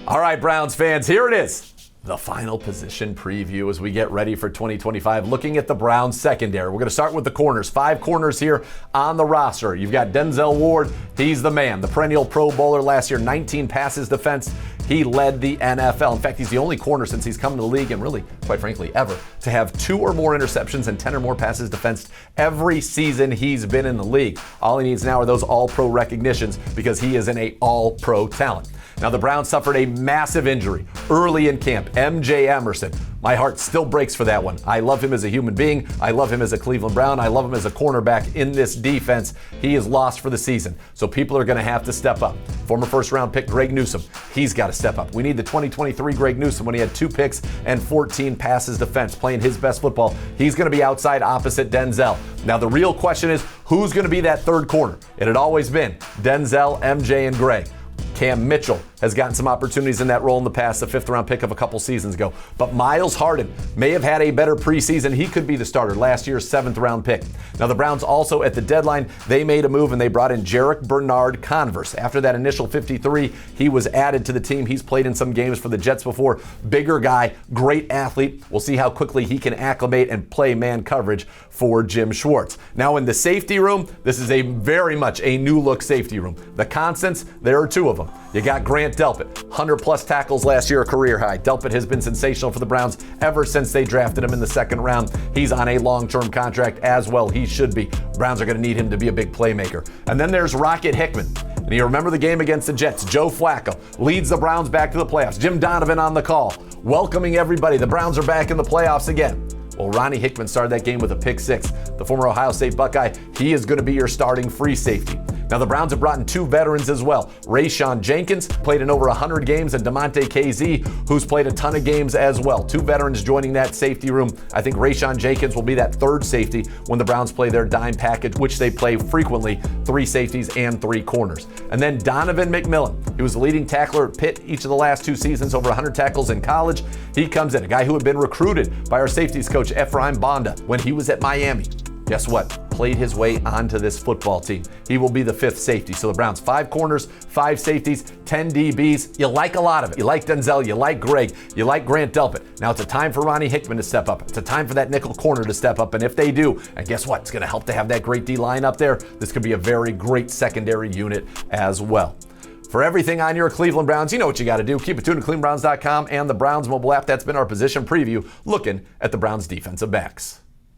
All right, Browns fans, here it is. The final position preview as we get ready for 2025. Looking at the Browns secondary. We're going to start with the corners. 5 corners here on the roster. You've got Denzel Ward. He's the man. The perennial Pro Bowler last year. 19 passes defense. He led the NFL. In fact, he's the only corner since he's come to the league, and really, quite frankly, ever, to have 2 or more interceptions and 10 or more passes defensed every season he's been in the league. All he needs now are those all-pro recognitions because he is an all-pro talent. Now, the Browns suffered a massive injury early in camp. MJ Emerson. My heart still breaks for that one. I love him as a human being. I love him as a Cleveland Brown. I love him as a cornerback in this defense. He is lost for the season, so people are going to have to step up. Former first-round pick Greg Newsome, he's got to step up. We need the 2023 Greg Newsome when he had 2 picks and 14 passes defense, playing his best football. He's going to be outside opposite Denzel. Now, the real question is, who's going to be that third corner? It had always been Denzel, MJ, and Greg. Cam Mitchell has gotten some opportunities in that role in the past, a 5th-round pick of a couple seasons ago. But Miles Harden may have had a better preseason. He could be the starter, last year's 7th-round pick. Now, the Browns also, at the deadline, they made a move and they brought in Jarek Bernard-Converse. After that initial 53, he was added to the team. He's played in some games for the Jets before. Bigger guy, great athlete. We'll see how quickly he can acclimate and play man coverage for Jim Schwartz. Now, in the safety room, this is very much a new-look safety room. The constants, there are 2 of them. You got Grant Delpit, 100-plus tackles last year, a career high. Delpit has been sensational for the Browns ever since they drafted him in the 2nd round. He's on a long-term contract as well. He should be. Browns are going to need him to be a big playmaker. And then there's Rocket Hickman. And you remember the game against the Jets. Joe Flacco leads the Browns back to the playoffs. Jim Donovan on the call, welcoming everybody. The Browns are back in the playoffs again. Well, Ronnie Hickman started that game with a pick 6. The former Ohio State Buckeye, he is going to be your starting free safety. Now, the Browns have brought in 2 veterans as well. Rayshawn Jenkins played in over 100 games, and DeMonte KZ, who's played a ton of games as well. 2 veterans joining that safety room. I think Rayshawn Jenkins will be that 3rd safety when the Browns play their dime package, which they play frequently, 3 safeties and 3 corners. And then Donovan McMillan. He was the leading tackler at Pitt each of the last 2 seasons, over 100 tackles in college. He comes in, a guy who had been recruited by our safeties coach, Ephraim Bonda, when he was at Miami. Guess what? Played his way onto this football team. He will be the 5th safety. So the Browns, 5 corners, 5 safeties, 10 DBs. You like a lot of it. You like Denzel, you like Greg, you like Grant Delpit. Now it's a time for Ronnie Hickman to step up. It's a time for that nickel corner to step up. And if they do, and guess what? It's going to help to have that great D line up there. This could be a very great secondary unit as well. For everything on your Cleveland Browns, you know what you got to do. Keep it tuned to ClevelandBrowns.com and the Browns mobile app. That's been our position preview, looking at the Browns defensive backs.